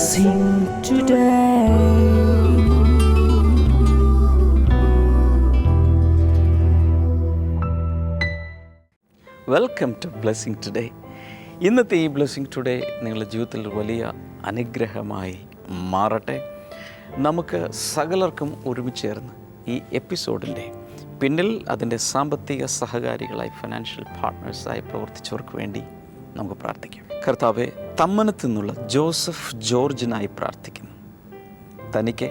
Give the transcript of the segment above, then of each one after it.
blessing today. Welcome to blessing today. ഇന്നത്തെ ഈ blessing today നിങ്ങളുടെ ജീവിതത്തിൽ വലിയ അനുഗ്രഹമായി മാറട്ടെ. നമുക്ക് സകലർക്കും ഒരുമിച്ച് ചേർന്ന് ഈ എപ്പിസോഡിൻ്റെ പിന്നിൽ അതിൻ്റെ സാമ്പത്തിക സഹകാരികളായി ഫിനാൻഷ്യൽ പാർട്ട്നേഴ്സായി പ്രവർത്തിച്ചവർക്ക് വേണ്ടി നമുക്ക് പ്രാർത്ഥിക്കാം. കർത്താവെ, തമ്മനത്തു നിന്നുള്ള ജോസഫ് ജോർജിനായി പ്രാർത്ഥിക്കുന്നു. തനിക്ക്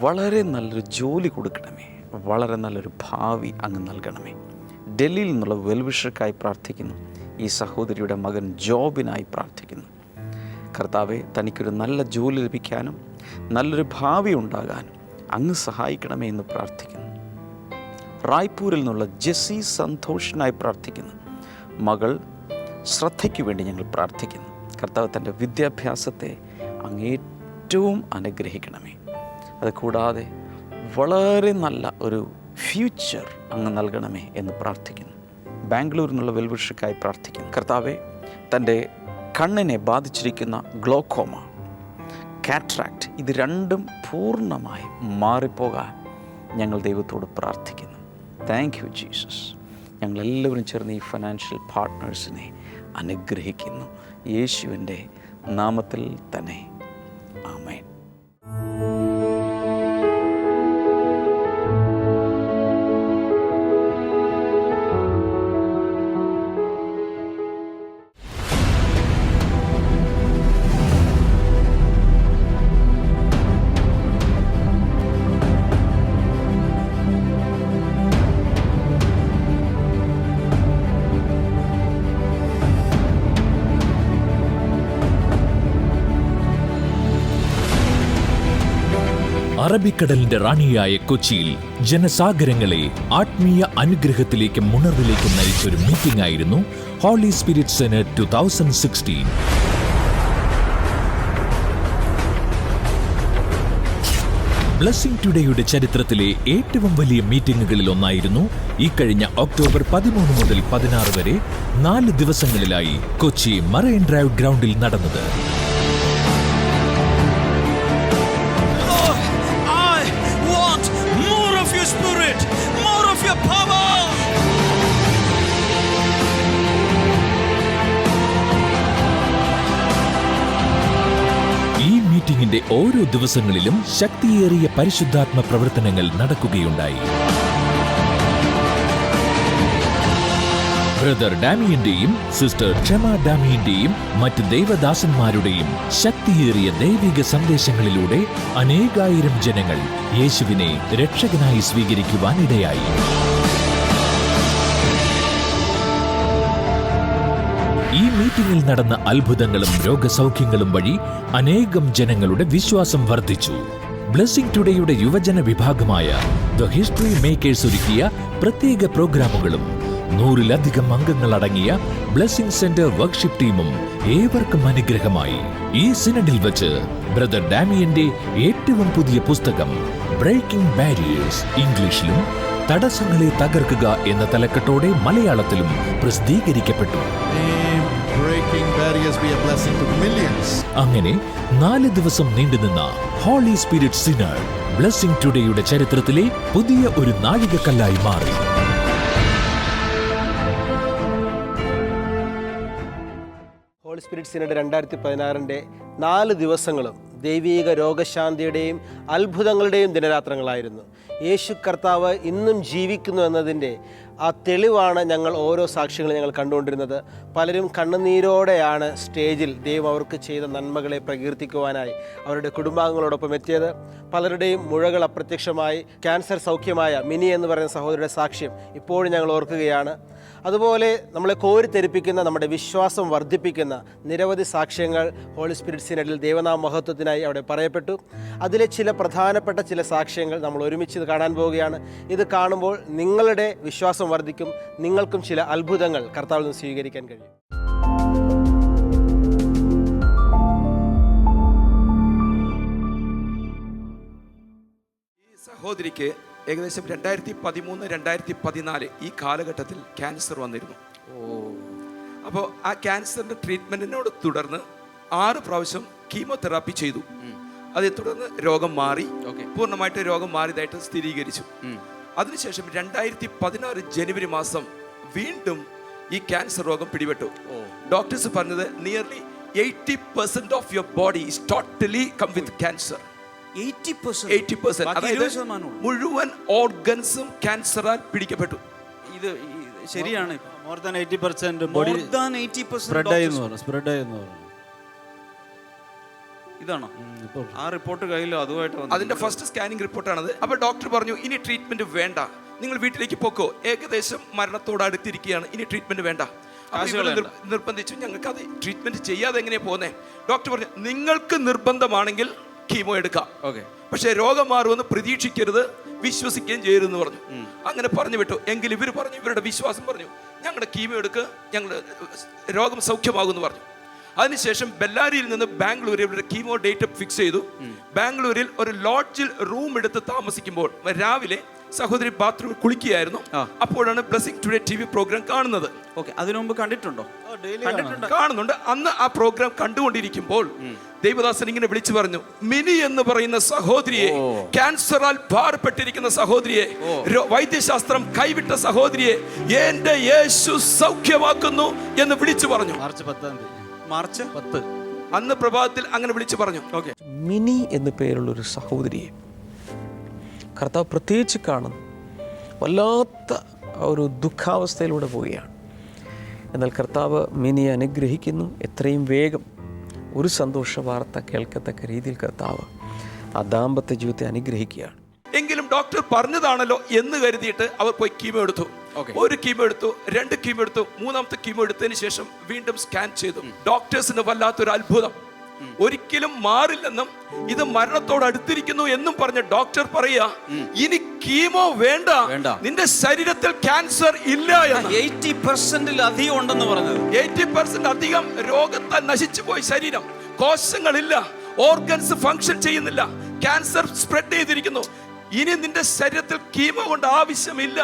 വളരെ നല്ലൊരു ജോലി കൊടുക്കണമേ, വളരെ നല്ലൊരു ഭാവി അങ്ങ് നൽകണമേ. ഡൽഹിയിൽ നിന്നുള്ള വെൽവിഷർക്കായി പ്രാർത്ഥിക്കുന്നു. ഈ സഹോദരിയുടെ മകൻ ജോബിനായി പ്രാർത്ഥിക്കുന്നു. കർത്താവെ, തനിക്കൊരു നല്ല ജോലി ലഭിക്കാനും നല്ലൊരു ഭാവി ഉണ്ടാകാനും അങ്ങ് സഹായിക്കണമേ എന്ന് പ്രാർത്ഥിക്കുന്നു. റായ്പൂരിൽ നിന്നുള്ള ജെസ്സി സന്തോഷിനായി പ്രാർത്ഥിക്കുന്നു. മകൾ ശ്രദ്ധയ്ക്ക് വേണ്ടി ഞങ്ങൾ പ്രാർത്ഥിക്കുന്നു. കർത്താവ്, തൻ്റെ വിദ്യാഭ്യാസത്തെ അങ്ങേറ്റവും അനുഗ്രഹിക്കണമേ. അത് കൂടാതെ വളരെ നല്ല ഒരു ഫ്യൂച്ചർ അങ്ങ് നൽകണമേ എന്ന് പ്രാർത്ഥിക്കുന്നു. ബാംഗ്ലൂരിൽ നിന്നുള്ള വെൽവിഷർക്കായി പ്രാർത്ഥിക്കുന്നു. കർത്താവെ, തൻ്റെ കണ്ണിനെ ബാധിച്ചിരിക്കുന്ന ഗ്ലോക്കോമ, കാറ്ററാക്ട്, ഇത് രണ്ടും പൂർണ്ണമായി മാറിപ്പോകാൻ ഞങ്ങൾ ദൈവത്തോട് പ്രാർത്ഥിക്കുന്നു. Thank you Jesus. ഞങ്ങളെല്ലാവരും ചേർന്ന് ഈ ഫിനാൻഷ്യൽ പാർട്ട്നേഴ്സിനെ അനുഗ്രഹിക്കുന്നു. യേശുവിൻ്റെ നാമത്തിൽ തന്നെ ആമേൻ. അറബിക്കടലിന്റെ റാണിയായ കൊച്ചിയിൽ ജനസാഗരങ്ങളെ ആത്മീയ അനുഗ്രഹത്തിലേക്കും ഉണർവിലേക്കും നയിച്ചൊരു മീറ്റിംഗ് ആയിരുന്നു ഹോളി സ്പിരിറ്റ് സിനഡ് 2016. ബ്ലെസ്സിങ് ടുഡേയുടെ ചരിത്രത്തിലെ ഏറ്റവും വലിയ മീറ്റിംഗുകളിൽ ഒന്നായിരുന്നു ഈ കഴിഞ്ഞ ഒക്ടോബർ 13 മുതൽ 16 വരെ 4 ദിവസങ്ങളിലായി കൊച്ചി മറൈൻ ഡ്രൈവ് ഗ്രൗണ്ടിൽ നടന്നത്. മീറ്റിംഗിന്റെ ഓരോ ദിവസങ്ങളിലും ശക്തിയേറിയ പരിശുദ്ധാത്മ പ്രവർത്തനങ്ങൾ നടക്കുകയുണ്ടായി. ബ്രദർ ഡാമിയന്റെയും സിസ്റ്റർ ക്ഷമ ഡാമിയന്റെയും മറ്റ് ദൈവദാസന്മാരുടെയും ശക്തിയേറിയ ദൈവിക സന്ദേശങ്ങളിലൂടെ അനേകായിരം ജനങ്ങൾ യേശുവിനെ രക്ഷകനായി സ്വീകരിക്കുവാൻ ഇടയായി. ഈ മീറ്റിംഗിൽ നടന്ന അത്ഭുതങ്ങളും രോഗസൗഖ്യങ്ങളും വഴി അനേകം ജനങ്ങളുടെ വിശ്വാസം വർദ്ധിച്ചു. ബ്ലെസ്സിങ് ടുഡേയുടെ യുവജന വിഭാഗമായ ദ ഹിസ്റ്ററി മേക്കേഴ്സ് ഒരുക്കിയ പ്രത്യേക പ്രോഗ്രാമുകളും 100-ലധികം അംഗങ്ങൾ അടങ്ങിയ ബ്ലെസ്സിങ് സെന്റർ വർക്ക്ഷിപ്പ് ടീമും ഏവർക്കും അനുഗ്രഹമായി. ഈ സിനഡിൽ വച്ച് ബ്രദർ ഡാമിയന്റെ ഏറ്റവും പുതിയ പുസ്തകം ബ്രേക്കിംഗ് ബാരിയേഴ്സ് ഇംഗ്ലീഷിലും തടസ്സങ്ങളെ തകർക്കുക എന്ന തലക്കെട്ടോടെ മലയാളത്തിലും പ്രസിദ്ധീകരിക്കപ്പെട്ടു. അങ്ങനെ 4 ദിവസം നീണ്ടുനിന്ന ഹോളി സ്പിരിറ്റ് സിനഡ് ബ്ലെസ്സിങ് ടുഡേയുടെ ചരിത്രത്തിലെ പുതിയ ഒരു നാഴികക്കല്ലായി മാറി. ഹോളി സ്പിരിറ്റ് സിനഡ് 2016 4 ദിവസങ്ങളും ദൈവീക രോഗശാന്തിയുടെയും അത്ഭുതങ്ങളുടെയും ദിനരാത്രങ്ങളായിരുന്നു. യേശു കർത്താവ് ഇന്നും ജീവിക്കുന്നു എന്നതിൻ്റെ ആ തെളിവാണ് ഞങ്ങൾ ഓരോ സാക്ഷ്യങ്ങളും ഞങ്ങൾ കണ്ടുകൊണ്ടിരുന്നത്. പലരും കണ്ണുനീരോടെയാണ് സ്റ്റേജിൽ ദൈവം അവർക്ക് ചെയ്ത നന്മകളെ പ്രകീർത്തിക്കുവാനായി അവരുടെ കുടുംബാംഗങ്ങളോടൊപ്പം എത്തിയത്. പലരുടെയും മുഴകൾ അപ്രത്യക്ഷമായി ക്യാൻസർ സൗഖ്യമായ മിനി എന്ന് പറയുന്ന സഹോദരിയുടെ സാക്ഷ്യം ഇപ്പോഴും ഞങ്ങൾ ഓർക്കുകയാണ്. അതുപോലെ നമ്മളെ കോരിത്തെരിപ്പിക്കുന്ന, നമ്മുടെ വിശ്വാസം വർദ്ധിപ്പിക്കുന്ന നിരവധി സാക്ഷ്യങ്ങൾ ഹോളി സ്പിരിറ്റ് സിനഡിൽ ദൈവനാമ മഹത്വത്തിനായി അവിടെ പറയപ്പെട്ടു. അതിലെ ചില പ്രധാനപ്പെട്ട ചില സാക്ഷ്യങ്ങൾ നമ്മൾ ഒരുമിച്ച് കാണാൻ പോവുകയാണ്. ഇത് കാണുമ്പോൾ നിങ്ങളുടെ വിശ്വാസം വർദ്ധിക്കും, നിങ്ങൾക്കും ചില അത്ഭുതങ്ങൾ കർത്താവിൽ നിന്ന് സ്വീകരിക്കാൻ കഴിയും. ഈ സഹോദരിക്ക് ഏകദേശം 2013-2014 ഈ കാലഘട്ടത്തിൽ ക്യാൻസർ വന്നിരുന്നു. അപ്പോൾ ആ ക്യാൻസറിൻ്റെ ട്രീറ്റ്മെൻറ്റിനോട് തുടർന്ന് 6 പ്രാവശ്യം കീമോതെറാപ്പി ചെയ്തു. അതേ തുടർന്ന് രോഗം മാറി, പൂർണ്ണമായിട്ട് രോഗം മാറിയതായിട്ട് സ്ഥിരീകരിച്ചു. അതിനുശേഷം 2016 ജനുവരി മാസം വീണ്ടും ഈ ക്യാൻസർ രോഗം പിടിപെട്ടു. ഡോക്ടേഴ്സ് പറഞ്ഞത് nearly 80% of your body is totally come with cancer. 80%, അതായത് മുഴുവൻ ഓർഗൻസും ക്യാൻസറാൽ പിടിക്കപ്പെട്ടു. ഇത് ശരിയാണ്. മോർ ദാൻ 80% ബോഡി സ്പ്രെഡ് ആയി എന്ന് പറഞ്ഞു. ഇതാണോ ആ റിപ്പോർട്ട് കയ്യിലോ? അതുമായിട്ട് അതിന്റെ ഫസ്റ്റ് സ്കാനിങ് റിപ്പോർട്ടാണത്. അപ്പോൾ ഡോക്ടർ പറഞ്ഞു ഇനി ട്രീറ്റ്മെന്റ് വേണ്ട, നിങ്ങൾ വീട്ടിലേക്ക് പോക്കോ, ഏകദേശം മരണത്തോട് അടുത്തിരിക്കുകയാണ്, ഇനി ട്രീറ്റ്മെന്റ് വേണ്ട. നിർബന്ധിച്ചു. ഞങ്ങൾക്ക് അത് ട്രീറ്റ്മെന്റ് ചെയ്യാതെ എങ്ങനെയാ പോകുന്നേ? ഡോക്ടർ പറഞ്ഞു നിങ്ങൾക്ക് നിർബന്ധമാണെങ്കിൽ കീമോ എടുക്കാം, പക്ഷേ രോഗം മാറുമെന്ന് പ്രതീക്ഷിക്കരുത്, വിശ്വസിക്കുകയും ചെയ്യരുതെന്ന് പറഞ്ഞു. അങ്ങനെ പറഞ്ഞു വിട്ടു. എങ്കിൽ ഇവർ പറഞ്ഞു, ഇവരുടെ വിശ്വാസം പറഞ്ഞു, ഞങ്ങളുടെ കീമോ എടുക്കുക, ഞങ്ങൾ രോഗം സൗഖ്യമാകുമെന്ന് പറഞ്ഞു. അതിനുശേഷം ബെല്ലാരിയിൽ നിന്ന് ബാംഗ്ലൂരിൽ ഇവരുടെ കീമോ ഡേറ്റ് ഫിക്സ് ചെയ്തു. ബാംഗ്ലൂരിൽ ഒരു ലോഡ്ജിൽ റൂം എടുത്ത് താമസിക്കുമ്പോൾ രാവിലെ സഹോദരി ബാത്റൂമിൽ കുളിക്കുകയായിരുന്നു. അപ്പോഴാണ് ബ്ലെസ്സിംഗ് ടുഡേ TV പ്രോഗ്രാം കാണുന്നത്. അതിനു മുമ്പ് കണ്ടിട്ടുണ്ടോ? കാണുന്നുണ്ട്. അന്ന് ആ പ്രോഗ്രാം കണ്ടുകൊണ്ടിരിക്കുമ്പോൾ ദേവദാസൻ ഇങ്ങനെ വിളിച്ചു പറഞ്ഞു, മിനി എന്ന് പറയുന്ന സഹോദരിയെ, ക്യാൻസറാൽ ഭാരപ്പെട്ടിരിക്കുന്ന സഹോദരിയെ, വൈദ്യശാസ്ത്രം കൈവിട്ട സഹോദരിയെ എന്റെ യേശു സൗഖ്യമാക്കുന്നു എന്ന് വിളിച്ചു പറഞ്ഞു. മാർച്ച് 10 അന്ന് പ്രഭാതത്തിൽ അങ്ങനെ വിളിച്ചു പറഞ്ഞു. മിനി എന്നു പേരുള്ളൊരു സഹോദരിയെ കർത്താവ് പ്രത്യേകിച്ച് കാണുന്നു. വല്ലാത്ത ഒരു ദുഃഖാവസ്ഥയിലൂടെ പോവുകയാണ്. എന്നാൽ കർത്താവ് മിനിയെ അനുഗ്രഹിക്കുന്നു. എത്രയും വേഗം ഒരു സന്തോഷ വാർത്ത കേൾക്കത്തക്ക രീതിയിൽ കർത്താവ് ആ ദാമ്പത്യ ജീവിതത്തെ അനുഗ്രഹിക്കുകയാണ്. എങ്കിലും ഡോക്ടർ പറഞ്ഞതാണല്ലോ എന്ന് കരുതിയിട്ട് അവർ പോയി കീമോ എടുത്തു. ഒരു കീമോ എടുത്തു, 2 കീമോ എടുത്തു, 3ാമത്തെ കീമോ എടുത്തതിന് ശേഷം വീണ്ടും സ്കാൻ ചെയ്തു. ഡോക്ടേഴ്സിന് വല്ലാത്തൊരു അത്ഭുതം. ഒരിക്കലും മാറില്ലെന്നും ഇത് മരണത്തോട് അടുത്തിരിക്കുന്നു എന്നും പറഞ്ഞ ഡോക്ടർ പറയാ, ഇനി കീമോ വേണ്ട, നിന്റെ ശരീരത്തിൽ ക്യാൻസർ ഇല്ല എന്ന്. 80% അധികം ഉണ്ടെന്ന് പറഞ്ഞത്. 80% അധികം രോഗത്താൽ നശിച്ചു പോയി ശരീരം, കോശങ്ങളില്ല, ഓർഗൻസ് ഫങ്ഷൻ ചെയ്യുന്നില്ല, ക്യാൻസർ സ്പ്രെഡ് ചെയ്തിരിക്കുന്നു. ഇനി നിന്റെ ശരീരത്തിൽ കീമോ കൊണ്ട് ആവശ്യമില്ല,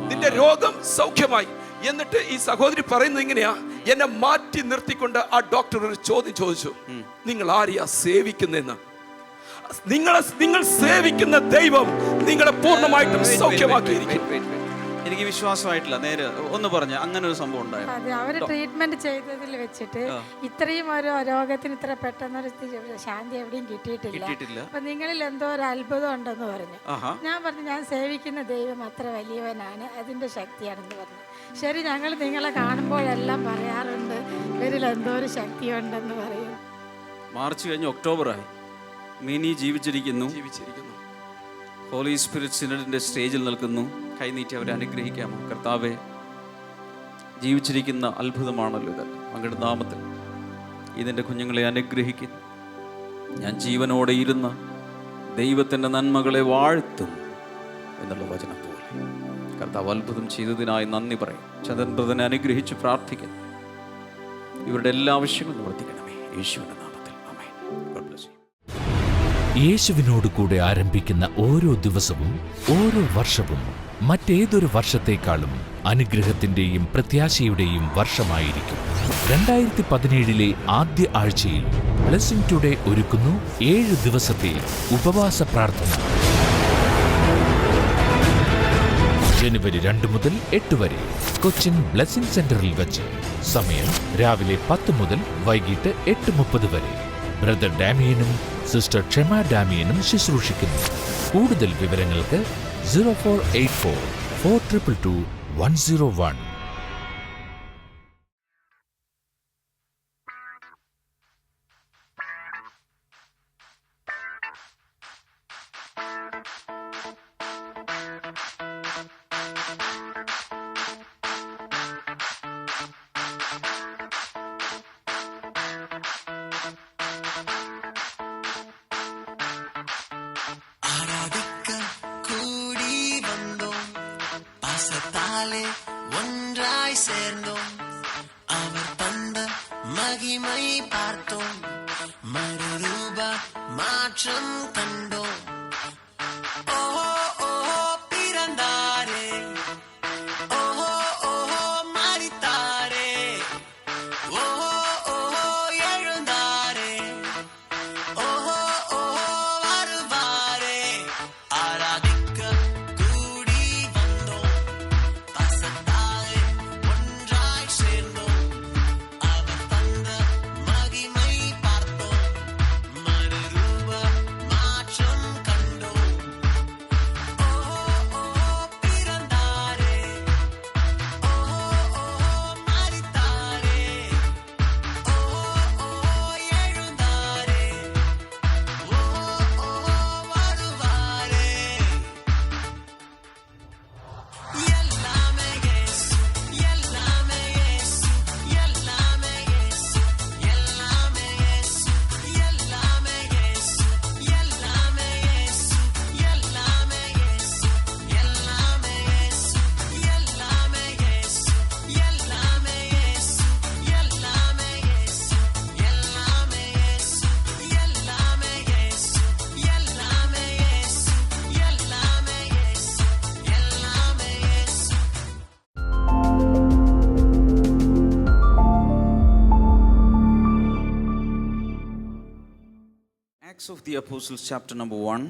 നിന്റെ രോഗം സൗഖ്യമായി. എന്നിട്ട് ഈ സഹോദരി പറയുന്നത് ഇങ്ങനെയാ, എന്നെ മാറ്റി നിർത്തിക്കൊണ്ട് ആ ഡോക്ടർ ഒരു ചോദ്യം ചോദിച്ചു, നിങ്ങൾ ആരെയാ സേവിക്കുന്നതെന്ന്? നിങ്ങൾ സേവിക്കുന്ന ദൈവം നിങ്ങളെ പൂർണ്ണമായിട്ടും സൗഖ്യമാക്കിയിരിക്കും. എനിക്ക് വിശ്വാസമായിട്ടില്ല. നേരെ ഒന്ന് പറഞ്ഞ അങ്ങനെ ഒരു സംഭവം ഉണ്ടായോ? അതെ, അവർ ട്രീറ്റ്മെന്റ് ചെയ്തതിൽ വെച്ചിട്ട് ഇത്രയും ഒരു രോഗത്തിന് ഇത്ര പെട്ടെന്നൊരു ശാന്തി എവിടെയും കിട്ടിയിട്ടില്ല. അപ്പൊ നിങ്ങളിൽ എന്തോ ഒരു അത്ഭുതം ഉണ്ടെന്ന് പറഞ്ഞു. ഞാൻ പറഞ്ഞു, ഞാൻ സേവിക്കുന്ന ദൈവം അത്ര വലിയവനാണ്, അതിന്റെ ശക്തിയാണെന്ന് പറഞ്ഞു. ശരി, ഞങ്ങൾ നിങ്ങളെ കാണുമ്പോഴെല്ലാം പറയാറുണ്ട് ഇവരിൽ എന്തോ ഒരു ശക്തിയുണ്ടെന്ന് പറയും. മാർച്ച് കഴിഞ്ഞ് ഒക്ടോബറായി, മിനി ജീവിച്ചിരിക്കുന്നു. ഹോളി സ്പിരിറ്റ് സിനഡിന്റെ സ്റ്റേജിൽ നിൽക്കുന്നു. കൈനീട്ടി അവരെ അനുഗ്രഹിക്കാമോ? കർത്താവെ, ജീവിച്ചിരിക്കുന്ന അത്ഭുതമാണല്ലോ ഇത്. അങ്ങയുടെ നാമത്തിൽ ഇതിൻ്റെ കുഞ്ഞുങ്ങളെ അനുഗ്രഹിക്കുന്നു. ഞാൻ ജീവനോടെ ഇരുന്ന ദൈവത്തിൻ്റെ നന്മകളെ വാഴ്ത്തും എന്നുള്ള വചനം പോലെ കർത്താവ് അത്ഭുതം ചെയ്തതിനായി നന്ദി പറയും. ചന്ദ്രനെ അനുഗ്രഹിച്ച് പ്രാർത്ഥിക്കുന്നു. ഇവരുടെ എല്ലാ ആവശ്യങ്ങളും നിവർത്തിക്കണമേ, യേശുവിൻ്റെ നാമത്തിൽ. ആമേൻ. God bless you. യേശുവിനോട് കൂടെ ആരംഭിക്കുന്ന ഓരോ ദിവസവും ഓരോ വർഷവും മറ്റേതൊരു വർഷത്തേക്കാളും അനുഗ്രഹത്തിന്റെയും പ്രത്യാശയുടെയും വർഷമായിരിക്കും. 2017 ആദ്യ ആഴ്ചയിൽ ബ്ലെസ്സിംഗ് ടുഡേ ഒരുക്കുന്നു 7 ദിവസത്തെ ഉപവാസ പ്രാർത്ഥന. ജനുവരി 2 മുതൽ 8 വരെ കൊച്ചിൻ ബ്ലെസ്സിംഗ് സെന്ററിൽ വെച്ച്. സമയം രാവിലെ 10 മുതൽ വൈകിട്ട് 8:30 വരെ. ബ്രദർ ഡാമിയനും സിസ്റ്റർ ക്ഷമ ഡാമിയനും ശുശ്രൂഷിക്കുന്നു. കൂടുതൽ വിവരങ്ങൾക്ക് 0484 422 101. ஒன்றாய் சேர்ந்தோம், அவர் தந்த மகிமை பார்த்தோம், மறுரூப மாற்றம் கண்டோம். ஓஹோ ஓஹோ பிறந்தாரே, ஓஹோ ஓஹோ மரித்தாரே, ஓஹோ ஓஹோ எழுந்தாரே. Acts of the Apostles, chapter number 1.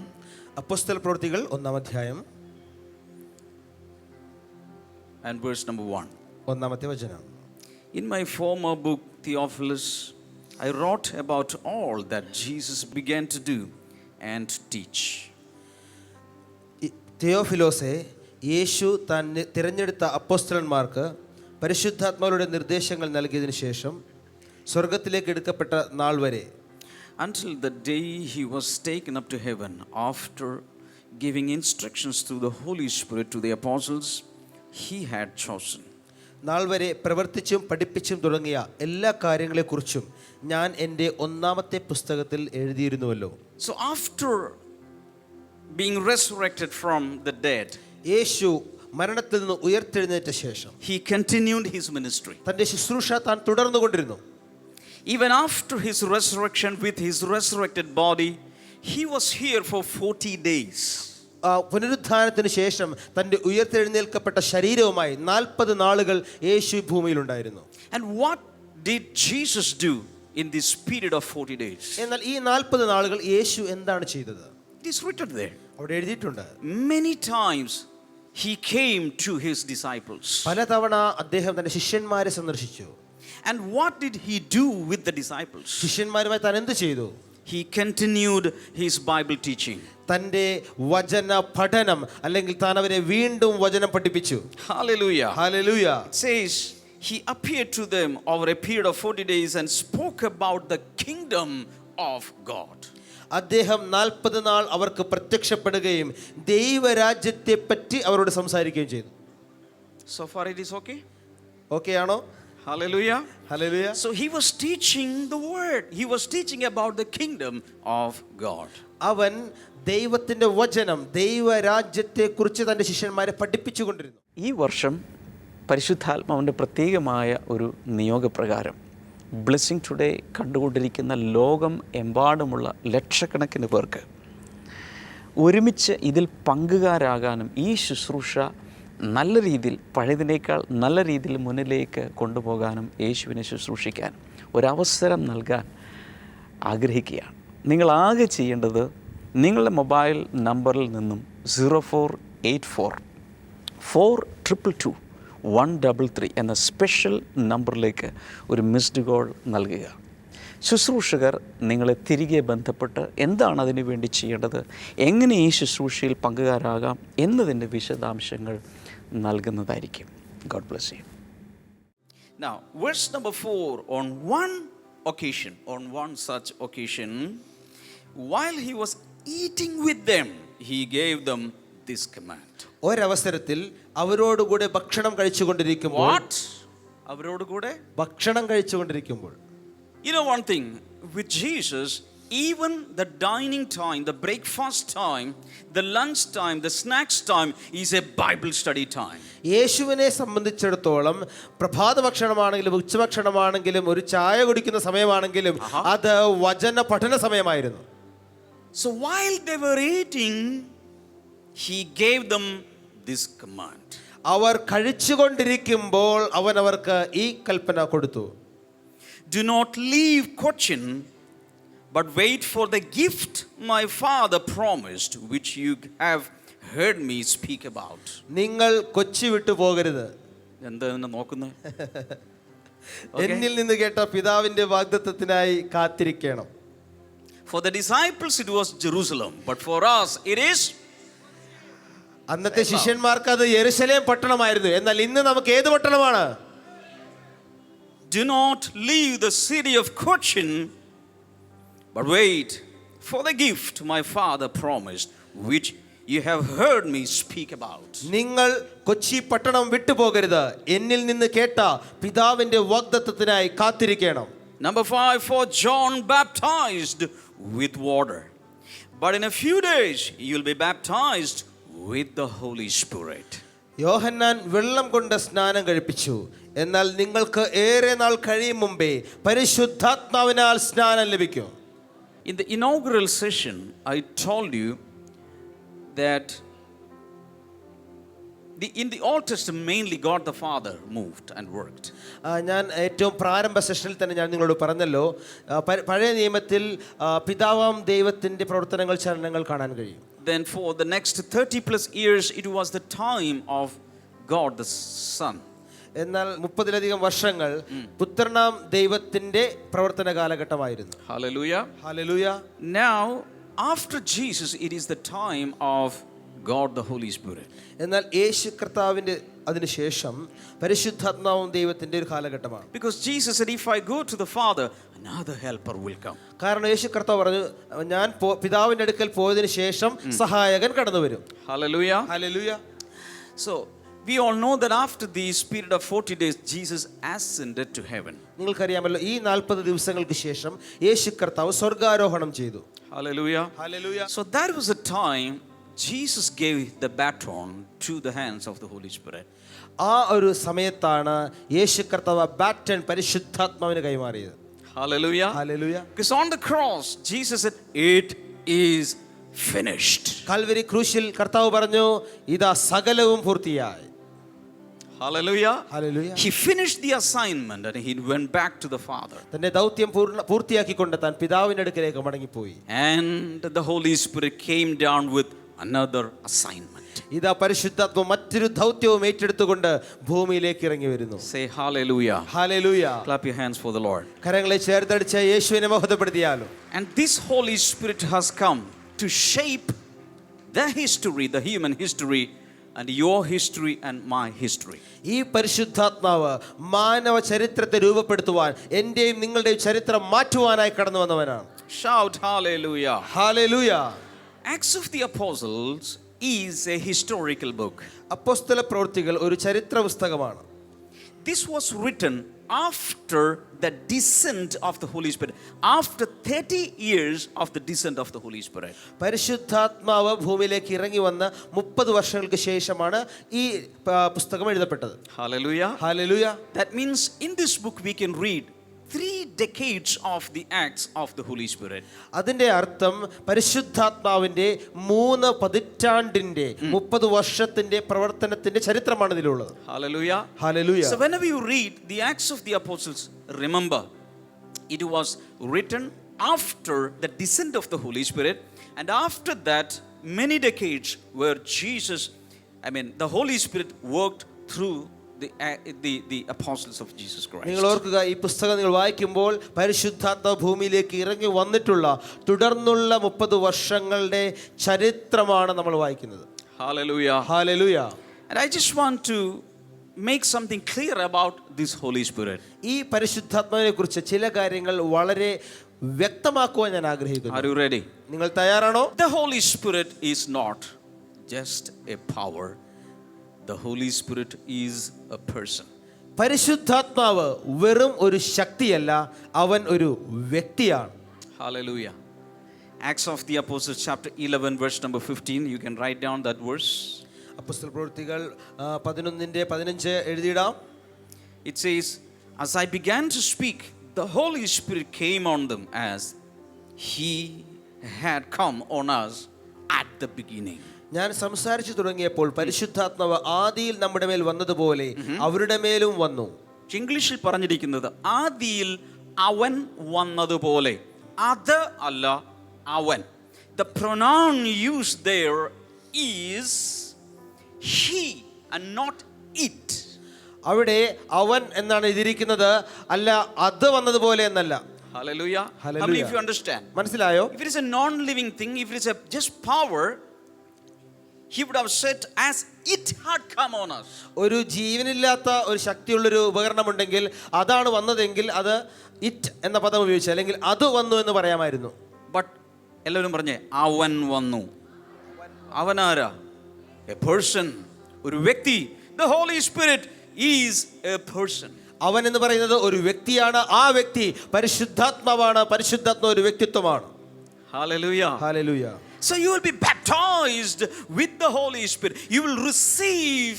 അപ്പോസ്തല പ്രവൃത്തികൾ 1-ാം അധ്യായം and verse number 1. 1-ാമത്തെ വചനം. In my former book, Theophilus, I wrote about all that Jesus began to do and teach. തിയോഫിലോസേ, യേശു താൻ തിരഞ്ഞെടുത്ത അപ്പോസ്തലന്മാർക്ക് പരിശുദ്ധാത്മാവിന്റെ നിർദ്ദേശങ്ങൾ നൽകിയതിനു ശേഷം സ്വർഗത്തിലേക്ക് എടുക്കപ്പെട്ട നാൾ വരെ, until the day he was taken up to heaven, after giving instructions through the Holy Spirit to the apostles he had chosen. നാൾ വരെ പ്രവർത്തിച്ചും പഠിപ്പിച്ചും തുടങ്ങിയ എല്ലാ കാര്യങ്ങളെക്കുറിച്ചും ഞാൻ എൻ്റെ 1-ാമത്തെ പുസ്തകത്തിൽ എഴുതിയിരുന്നുവല്ലോ. So after being resurrected from the dead, യേശു മരണത്തിൽ നിന്ന് ഉയർത്തെഴുന്നേറ്റ ശേഷം he continued his ministry. തൻ്റെ ശുശ്രൂഷ താൻ തുടർന്നുകൊണ്ടിരുന്നു. Even after his resurrection with his resurrected body, he was here for 40 days. പുനരുത്ഥാനത്തിന് ശേഷം തൻ്റെ ഉയർത്തെഴുന്നേൽക്കപ്പെട്ട ശരീരവുമായി 40 നാളുകൾ യേശു ഭൂമിയിലുണ്ടായിരുന്നു. And what did Jesus do in this period of 40 days? എന്നാൽ ഈ 40 നാളുകൾ യേശു എന്താണ് ചെയ്തത്? It is written there. അവിടെ എഴുതിയിട്ടുണ്ട്. Many times he came to his disciples. പലതവണ അദ്ദേഹം തൻ്റെ ശിഷ്യന്മാരെ സന്ദർശിച്ചു. And what did he do with the disciples? ശിഷ്യന്മാരുമായി താൻ എന്ത് ചെയ്തു? He continued his Bible teaching. തൻ്റെ വചന പഠനം, അല്ലെങ്കിൽ താൻ അവരെ വീണ്ടും വചനം പഠിപ്പിച്ചു. Hallelujah. Hallelujah. It says he appeared to them over a period of 40 days and spoke about the kingdom of God. അദ്ദേഹം 40 നാൾ അവർക്ക് പ്രത്യക്ഷപ്പെടുകയും ദൈവരാജ്യത്തെ പറ്റി അവരോട് സംസാരിക്കുകയും ചെയ്തു. So far it is okay? Okay ആണോ? Hallelujah. Hallelujah. So he was teaching the word. He was teaching about the kingdom of God. അവൻ ദൈവത്തിന്റെ വചനം, ദൈവരാജ്യത്തെ കുറിച്ച് തൻ്റെ ശിഷ്യന്മാരെ പഠിപ്പിച്ചുകൊണ്ടിരുന്നു. ഈ വർഷം പരിശുദ്ധാത്മാവിൻ്റെ പ്രത്യേകമായ ഒരു നിയോഗപ്രകാരം ബ്ലെസ്സിങ് ടുഡേ കണ്ടുകൊണ്ടിരിക്കുന്ന ലോകം എമ്പാടുമുള്ള ലക്ഷക്കണക്കിന് പേർക്ക് ഒരുമിച്ച് ഇതിൽ പങ്കുകാരാകാനും ഈ ശുശ്രൂഷ നല്ല രീതിയിൽ, പഴയതിനേക്കാൾ നല്ല രീതിയിൽ മുന്നിലേക്ക് കൊണ്ടുപോകാനും യേശുവിനെ ശുശ്രൂഷിക്കാൻ ഒരവസരം നൽകാൻ ആഗ്രഹിക്കുകയാണ്. നിങ്ങളാകെ ചെയ്യേണ്ടത് നിങ്ങളുടെ മൊബൈൽ നമ്പറിൽ നിന്നും 0484-422-133 എന്ന സ്പെഷ്യൽ നമ്പറിലേക്ക് ഒരു മിസ്ഡ് കോൾ നൽകുക. ശുശ്രൂഷകർ നിങ്ങളെ തിരികെ ബന്ധപ്പെട്ട് എന്താണ് അതിനു വേണ്ടി ചെയ്യേണ്ടത്, എങ്ങനെ ഈ ശുശ്രൂഷയിൽ പങ്കുകാരാകാം എന്നതിൻ്റെ വിശദാംശങ്ങൾ നൽകുന്നതായിരിക്കും. God bless you. Now, verse number 4, on one such occasion, while he was eating with them, he gave them this command. ഒരവസരത്തിൽ അവരോടുകൂടെ ഭക്ഷണം കഴിച്ചുകൊണ്ടിരിക്കുമ്പോൾ, What? അവരോടുകൂടെ ഭക്ഷണം കഴിച്ചുകൊണ്ടിരിക്കുമ്പോൾ, you know one thing, with Jesus, even the dining time, the breakfast time, the lunch time, the snacks time is a Bible study time. യേശുവിനെ സംബന്ധിച്ചിടത്തോളം പ്രഭാത ഭക്ഷണമാണെങ്കിലും ഉച്ചഭക്ഷണമാണെങ്കിലും ഒരു ചായ കുടിക്കുന്ന സമയമാണെങ്കിലും അത് വചന പഠന സമയമായിരുന്നു. So while they were eating, he gave them this command. അവർ കഴിച്ചുകൊണ്ടിരിക്കുമ്പോൾ അവൻ അവർക്ക് ഈ കൽപ്പന കൊടുത്തു. Do not leave Cochin, but wait for the gift my Father promised, which you have heard me speak about. നിങ്ങൾ കൊച്ചി വിട്ടു പോകരുത്. എന്താ എന്നെ നോക്കുന്നത്? എന്നിൽ നിന്ന് കേട്ട പിതാവിന്റെ വാഗ്ദത്തത്തിനായി കാത്തിരിക്കണം. For the disciples it was Jerusalem, but for us it is. അന്നത്തെ ശിഷ്യന്മാർക്ക് അത് യെരുശലേം പട്ടണമായിരുന്നു. എന്നാൽ ഇന്ന് നമുക്ക് ഏത് പട്ടണമാണ്? Do not leave the city of Cochin, but wait for the gift my Father promised, which you have heard me speak about. നിങ്ങൾ കൊച്ചി പട്ടണം വിട്ടുപോകരുത്. എന്നിൽ നിന്ന് കേട്ട പിതാവിന്റെ വാഗ്ദത്തത്തിനായി കാത്തിരിക്കണം. Number 5, for John baptized with water, but in a few days you will be baptized with the Holy Spirit. യോഹന്നാൻ വെള്ളം കൊണ്ട് സ്നാനം കഴിപ്പിച്ചു. എന്നാൽ നിങ്ങൾക്ക് ഏറെ നാൾ കഴിയും മുമ്പേ പരിശുദ്ധാത്മാവിനാൽ സ്നാനം ലഭിക്കും. In the inaugural session, I told you that In the Old Testament, mainly God the Father moved and worked. ഞാൻ ഏറ്റവും പ്രാരംഭ സെഷനിൽ തന്നെ ഞാൻ നിങ്ങളോട് പറഞ്ഞല്ലോ, പഴയ നിയമത്തിൽ പിതാവാം ദൈവത്തിൻ്റെ പ്രവർത്തനങ്ങൾ, ചലനങ്ങൾ കാണാൻ കഴിയും. Then for the next 30 plus years, it was the time of God the Son. എന്നാൽ 30-ലധികം വർഷങ്ങൾ പുത്രനാം ദൈവത്തിൻ്റെ പ്രവർത്തന കാലഘട്ടമായിരുന്നു. Hallelujah. Hallelujah. Now, after Jesus, it is the time of God the Holy Spirit. എന്നാൽ യേശു കർത്താവിൻ്റെ അതിനുശേഷം പരിശുദ്ധാത്മാവും ദൈവത്തിൻ്റെ ഒരു കാലഘട്ടമാണ്. Because Jesus said, if I go to the Father, another helper will come. കാരണം യേശു കർത്താവ് പറഞ്ഞു, ഞാൻ പിതാവിൻ്റെ അടുക്കൽ പോയതിനു ശേഷം സഹായകൻ കടന്നു വരും. Hallelujah. Hallelujah. So we all know that after this period of 40 days, Jesus ascended to heaven. നിങ്ങൾക്കറിയാമല്ലോ, ഈ 40 ദിവസങ്ങൾക്ക് ശേഷം യേശു കർത്താവ് സ്വർഗാരോഹണം ചെയ്തു. Hallelujah. Hallelujah. So that was a time Jesus gave the baton to the hands of the Holy Spirit. ആ ഒരു സമയത്താണ് യേശു കർത്താവ് ബാറ്റൺ പരിശുദ്ധാത്മാവിന് കൈമാറിയത്. Hallelujah. Hallelujah. Because on the cross, Jesus said, it is finished. Kalvari ക്രൂശിൽ കർത്താവ് പറഞ്ഞു, ഇതാ സകലവും പൂർത്തിയായി. Hallelujah. Hallelujah. He finished the assignment and he went back to the Father. തന്റെ ദൗത്യം പൂർത്തിയാക്കിക്കൊണ്ട് താൻ പിതാവിന്റെ അടുക്കലേക്ക് മടങ്ങിപ്പോയി. And the Holy Spirit came down with another assignment. ഇതാ പരിശുദ്ധാത്മ മറ്റൊരു ദൗത്യവും ഏറ്റെടുത്തുകൊണ്ട് ഭൂമിയിലേക്ക് ഇറങ്ങി വരുന്നു. Say hallelujah. Hallelujah. Clap your hands for the Lord. കരങ്ങളെ ചേർത്തടിച്ച് യേശുവിനെ മഹത്വപ്പെടുത്തിയാലും. And this Holy Spirit has come to shape the history, the human history, and your history and my history. ഈ പരിശുദ്ധാത്മാവ് മാനവ ചരിത്രത്തെ രൂപപ്പെടുത്തുവാൻ, എന്റെയും നിങ്ങളുടെയും ചരിത്രം മാറ്റുവാനായി കടന്നു വന്നവനാണ്. Shout hallelujah. Hallelujah. Acts of the Apostles is a historical book. അപ്പോസ്തല പ്രവൃത്തികൾ ഒരു ചരിത്ര പുസ്തകമാണ്. This was written after the descent of the Holy Spirit, after 30 years of the descent of the Holy Spirit. പരിശുദ്ധാത്മാവ് ഭൂമിയിലേക്ക് ഇറങ്ങി വന്ന 30 വർഷങ്ങൾക്ക് ശേഷമാണ് ഈ പുസ്തകം എഴുതപ്പെട്ടത്. Hallelujah. Hallelujah. That means in this book we can read 3 decades of the acts of the Holy Spirit. അതിന്റെ അർത്ഥം പരിശുദ്ധാത്മാവിന്റെ 3 പതിറ്റാണ്ടിന്റെ 30 വർഷത്തിന്റെ പ്രവർത്തനത്തിന്റെ ചരിത്രമാണ് ഇതിലുള്ളത്. Hallelujah. Hallelujah. So whenever you read the Acts of the Apostles, remember it was written after the descent of the Holy Spirit, and after that many decades where the Holy Spirit worked through the apostles of Jesus Christ. നിങ്ങൾ ഓർക്കുക, ഈ പുസ്തകം നിങ്ങൾ വായിക്കുമ്പോൾ പരിശുദ്ധാത്മാവ് ഭൂമിയിലേക്ക് ഇറങ്ങി വന്നിട്ടുള്ള തുടർന്നുള്ള 30 വർഷങ്ങളുടെ ചരിത്രമാണ് നമ്മൾ വായിക്കുന്നത്. Hallelujah. Hallelujah. And I just want to make something clear about this Holy Spirit. ഈ പരിശുദ്ധാത്മാവിനെ കുറിച്ച് ചില കാര്യങ്ങൾ വളരെ വ്യക്തമാക്കുവാൻ ഞാൻ ആഗ്രഹിക്കുന്നു. Are you ready? നിങ്ങൾ തയ്യാറാണോ? The Holy Spirit is not just a power. The Holy Spirit is a person. പരിശുദ്ധാത്മാവ് വെറും ഒരു ശക്തിയല്ല, അവൻ ഒരു വ്യക്തിയാണ്. Hallelujah. Acts of the Apostles chapter 11 verse number 15, you can write down that verse. അപ്പോസ്തല പ്രവൃത്തികൾ 11:15 എഴുതിയിടാം. It says, as I began to speak, the Holy Spirit came on them as he had come on us at the beginning. ഞാൻ സംസാരിച്ചു തുടങ്ങിയപ്പോൾ പരിശുദ്ധാത്മാവ് ആദിയിൽ നമ്മുടെ മേൽ വന്നതുപോലെ അവരുടെ മേലും വന്നു. ഇംഗ്ലീഷിൽ പറഞ്ഞിരിക്കുന്നത് ആദിയിൽ അവൻ വന്നതുപോലെ, അത് അല്ല അവൻ. The pronoun used there is he and not it. അവിടെ അവൻ എന്നാണ് എഴുതിയിരിക്കുന്നത്, അല്ല അത് വന്നതുപോലെ എന്നല്ല. Hallelujah. Hallelujah. How many of you understand? മനസ്സിലായോ? If it is a non-living thing, if it is a just power, he would have said as it had come on us. ഒരു ജീവനില്ലാത്ത ഒരു ശക്തിയുള്ളൊരു ഉപകരണമുണ്ടെങ്കിൽ അതാണ് വന്നതെങ്കിൽ അത് ഇറ്റ് എന്ന പദം ഉപയോഗിച്ച്, അല്ലെങ്കിൽ അത് വന്നു എന്ന് പറയാമായിരുന്നു. But എല്ലാവരും പറഞ്ഞേ അവൻ വന്നു. അവനാരാ? A person. ഒരു വ്യക്തി. The Holy Spirit is a person. അവൻ എന്ന് പറയുന്നത് ഒരു വ്യക്തിയാണ്. ആ വ്യക്തി പരിശുദ്ധാത്മാവാണ്. പരിശുദ്ധാത്മ ഒരു വ്യക്തിത്വമാണ്. Hallelujah. Hallelujah. So you will be baptized with the Holy Spirit. You will receive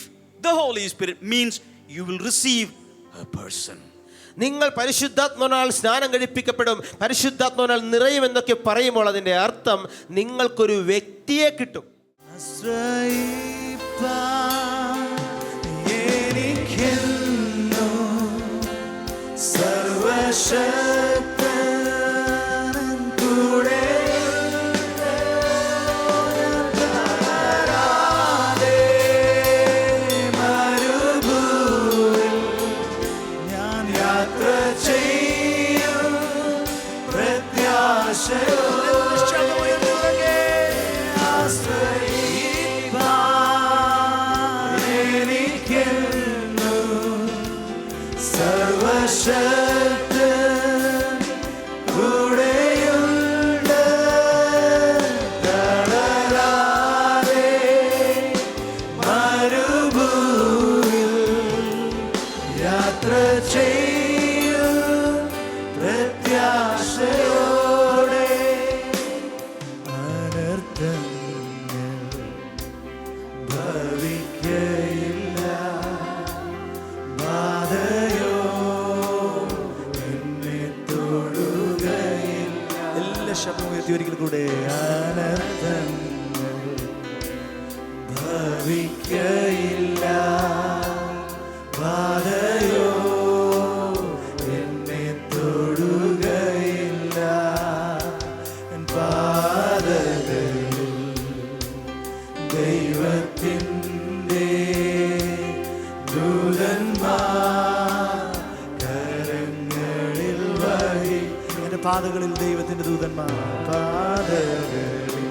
the Holy Spirit means you will receive a person. നിങ്ങൾ പരിശുദ്ധാത്മാവിനാൽ സ്നാനം കഴിപ്പിക്കപ്പെടും, പരിശുദ്ധാത്മാവിനാൽ നിറയുമെന്നൊക്കെ പറയുമ്പോൾ അതിൻ്റെ അർത്ഥം നിങ്ങൾക്കൊരു വ്യക്തിയെ കിട്ടും. ആശ്രയിപ്പാൻ സർവശക്തൻ കൂടെ മരുഭൂവിൽ ഞാൻ യാത്ര ചെയ്യും പ്രത്യാശയോടെ ആശ്രയിപ്പാനെനിക്കെന്നു സർവശക്തൻ കൂടെയുണ്ട്. തളരാതെ മരുഭൂവിൽ യാത്ര ചെയ്യും പ്രത്യാശയോടെ. അനർത്ഥങ്ങൾ ഭവിക്കയില്ല, ബാധയോ എന്നെ തൊടുകയില്ല. എല്ലാ ശബ്ദവും ഉയർത്തി ഒരിക്കൽ കൂടെ. അനർത്ഥങ്ങൾ ഭവിക്കയില്ല, ബാധയോ എന്നെ തൊടുകയില്ല. എൻ പാദങ്ങളിൽ ദൈവത്തിൻ്റെ ദൂതന്മാർ കരങ്ങളിൽ വഹി. എൻ്റെ പാദങ്ങളിൽ ദൈവത്തിൻ്റെ ദൂതന്മാർ, പാദങ്ങളിൽ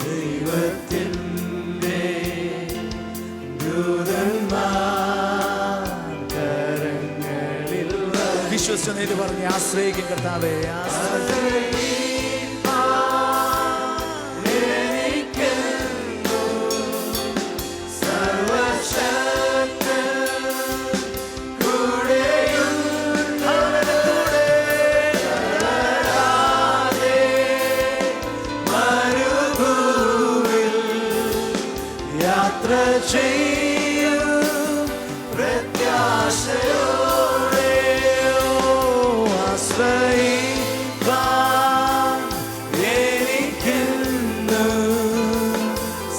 ദൈവത്തിൻ്റെ ദൂതന്മാർ കരങ്ങളിൽ വഹി. വിശ്വസിച്ച് പറഞ്ഞ് ആശ്രയിക്കും കർത്താവേ, ആശ്രയിക്കുന്നു സർവശക്തൻ കൂടെയുണ്ട്. തളരാതെ മരുഭൂവിൽ യാത്ര ചെയ്യും പ്രത്യാശയോടെ. ആശ്രയിപ്പാൻ എനിക്കെന്നു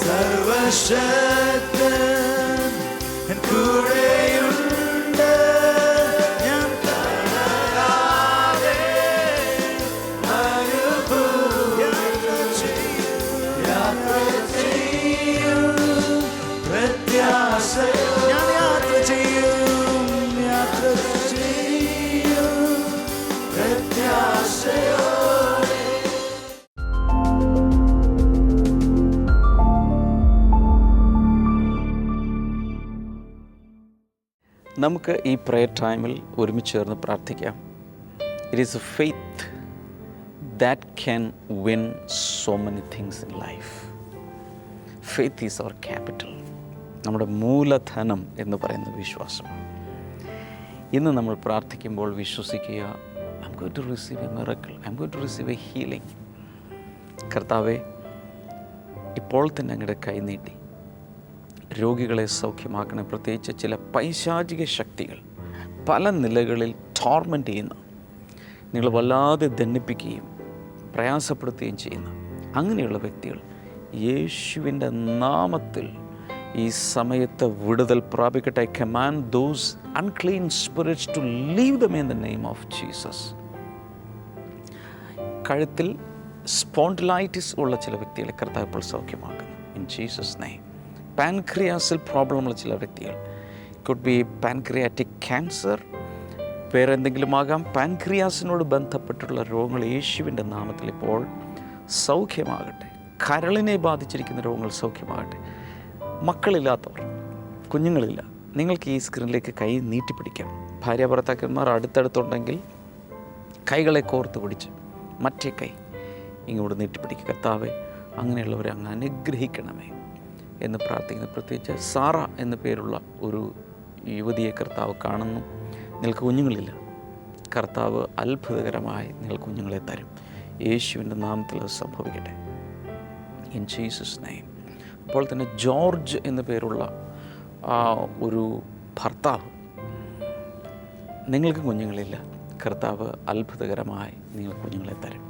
സർവശക്തൻ കൂടെയുണ്ട്. ഞാൻ തളരാതെ മരുഭൂവിൽ യാത്ര ചെയ്യും പ്രത്യാശയോടെ. ഞാൻ യാത്ര ചെയ്യും, യാത്ര ചെയ്യും പ്രത്യാശയോടെ. നമുക്ക് ഈ പ്രയർ ടൈമിൽ ഒരുമിച്ച് ചേർന്ന് പ്രാർത്ഥിക്കാം. It is a faith that can win so many things in life. Faith is our capital. നമ്മുടെ മൂലധനം എന്ന് പറയുന്ന വിശ്വാസമാണ്. ഇന്ന് നമ്മൾ പ്രാർത്ഥിക്കുമ്പോൾ വിശ്വസിക്കുക, I'm going to receive a miracle, I'm going to receive a healing. കർത്താവെ, ഇപ്പോൾ തന്നെ അങ്ങയുടെ കൈ നീട്ടി രോഗികളെ സൗഖ്യമാക്കണേ. പ്രത്യേകിച്ച് ചില പൈശാചിക ശക്തികൾ പല നിലകളിൽ ടോർമെൻ്റ് ചെയ്യുന്ന, നിങ്ങൾ വല്ലാതെ ദണ്ഡിപ്പിക്കുകയും പ്രയാസപ്പെടുത്തുകയും ചെയ്യുന്ന അങ്ങനെയുള്ള വ്യക്തികൾ യേശുവിൻ്റെ നാമത്തിൽ ഈ സമയത്ത് വിടുതൽ പ്രാപിക്കട്ടെ. I command those unclean spirits to leave them in the name of Jesus. കഴുത്തിൽ സ്പോണ്ടിലൈറ്റിസ് ഉള്ള ചില വ്യക്തികളെ കർത്താവ് ഇപ്പോൾ സൗഖ്യമാക്കുന്നു ഇൻ ജീസസ് നെയിം. പാൻക്രിയാസിൽ പ്രോബ്ലമുള്ള ചില വ്യക്തികൾ, കുഡ് ബി പാൻക്രിയാറ്റിക് ക്യാൻസർ, വേറെ എന്തെങ്കിലും ആകാം. പാൻക്രിയാസിനോട് ബന്ധപ്പെട്ടുള്ള രോഗങ്ങൾ യേശുവിൻ്റെ നാമത്തിൽ ഇപ്പോൾ സൗഖ്യമാകട്ടെ. കരളിനെ ബാധിച്ചിരിക്കുന്ന രോഗങ്ങൾ സൗഖ്യമാകട്ടെ. മക്കളില്ലാത്തവർ, കുഞ്ഞുങ്ങളില്ല, നിങ്ങൾക്ക് ഈ സ്ക്രീനിലേക്ക് കൈ നീട്ടിപ്പിടിക്കാം. ഭാര്യ ഭർത്താക്കന്മാർ അടുത്തടുത്തുണ്ടെങ്കിൽ കൈകളെ കോർത്ത് പിടിച്ച് മറ്റേ കൈ ഇങ്ങോട്ട് നീട്ടിപ്പിടിക്കുക. കർത്താവെ, അങ്ങനെയുള്ളവരെ അങ്ങ് അനുഗ്രഹിക്കണമേ എന്ന് പ്രാർത്ഥിക്കുന്നു. പ്രത്യേകിച്ച് സാറ എന്നു പേരുള്ള ഒരു യുവതിയെ കർത്താവ് കാണുന്നു. നിങ്ങൾക്ക് കുഞ്ഞുങ്ങളില്ല, കർത്താവ് അത്ഭുതകരമായി നിങ്ങൾ കുഞ്ഞുങ്ങളെ തരും. യേശുവിൻ്റെ നാമത്തിൽ അത് സംഭവിക്കട്ടെ ഇൻ ജീസസ് നെയിം. അപ്പോൾ തന്നെ ജോർജ് എന്നു പേരുള്ള ഒരു ഭർത്താവ്, നിങ്ങൾക്ക് കുഞ്ഞുങ്ങളില്ല, കർത്താവ് അത്ഭുതകരമായി നിങ്ങൾ കുഞ്ഞുങ്ങളെ തരും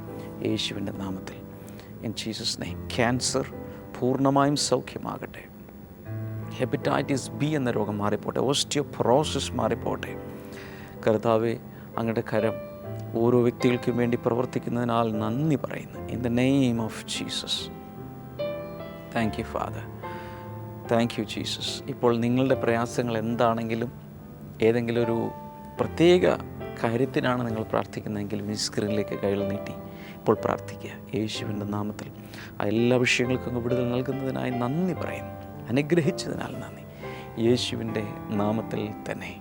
യേശുവിൻ്റെ നാമത്തിൽ ഇൻ ജീസസ് നെയിം. ക്യാൻസർ പൂർണ്ണമായും സൗഖ്യമാകട്ടെ. ഹെപ്പറ്റൈറ്റിസ് ബി എന്ന രോഗം മാറിപ്പോട്ടെ. ഓസ്റ്റിയോപൊറോസിസ് മാറിപ്പോട്ടെ. കർത്താവെ, അങ്ങയുടെ കരം ഓരോ വ്യക്തികൾക്കും വേണ്ടി പ്രവർത്തിക്കുന്നതിനാൽ നന്ദി പറയുന്നു. In the name of Jesus. Thank you father. Thank you Jesus. ഇപ്പോൾ നിങ്ങളുടെ പ്രയാസങ്ങൾ എന്താണെങ്കിലും, ഏതെങ്കിലും ഒരു പ്രത്യേക കാര്യത്തിനാണ് നിങ്ങൾ പ്രാർത്ഥിക്കുന്നതെങ്കിലും ഈ സ്ക്രീനിലേക്ക് കൈകൾ നീട്ടി ഇപ്പോൾ പ്രാർത്ഥിക്കുക. യേശുവിൻ്റെ നാമത്തിൽ ആ എല്ലാ വിഷയങ്ങൾക്കും വിടുതൽ നൽകുന്നതിനായി നന്ദി പറയുന്നു. അനുഗ്രഹിച്ചതിനാൽ നന്ദി. യേശുവിൻ്റെ നാമത്തിൽ തന്നെ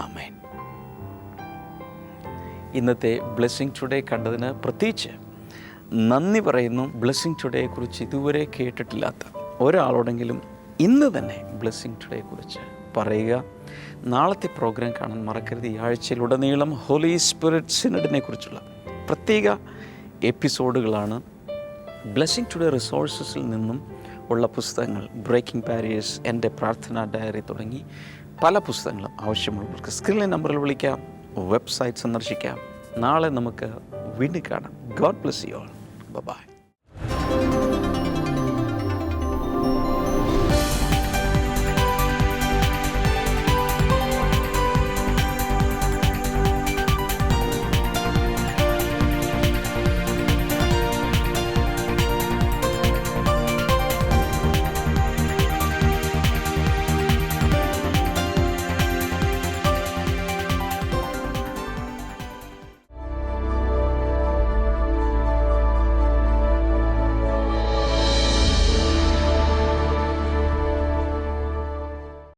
ആമേൻ. ഇന്നത്തെ ബ്ലെസ്സിങ് ടുഡേ കണ്ടതിന് പ്രത്യേകിച്ച് നന്ദി പറയുന്നു. ബ്ലെസ്സിങ് ടുഡേയെക്കുറിച്ച് ഇതുവരെ കേട്ടിട്ടില്ലാത്ത ഒരാളോടെങ്കിലും ഇന്ന് തന്നെ ബ്ലെസ്സിങ് ടുഡേയെക്കുറിച്ച് പറയുക. നാളത്തെ പ്രോഗ്രാം കാണാൻ മറക്കരുത്. ഈ ആഴ്ചയിലുടനീളം ഹോളി സ്പിരിറ്റ് സിനഡിനെ കുറിച്ചുള്ള പ്രത്യേക എപ്പിസോഡുകളാണ്. ബ്ലെസ്സിങ് ടുഡേ റിസോഴ്സസിൽ നിന്നും ഉള്ള പുസ്തകങ്ങൾ, ബ്രേക്കിംഗ് ബാരിയേഴ്സ്, എൻ്റെ പ്രാർത്ഥനാ ഡയറി തുടങ്ങി പല പുസ്തകങ്ങളും ആവശ്യമുള്ളവർക്ക് സ്ക്രീനിലെ നമ്പറിൽ വിളിക്കാം, വെബ്സൈറ്റ് സന്ദർശിക്കാം. നാളെ നമുക്ക് വീണ്ടും കാണാം. God bless you all. By.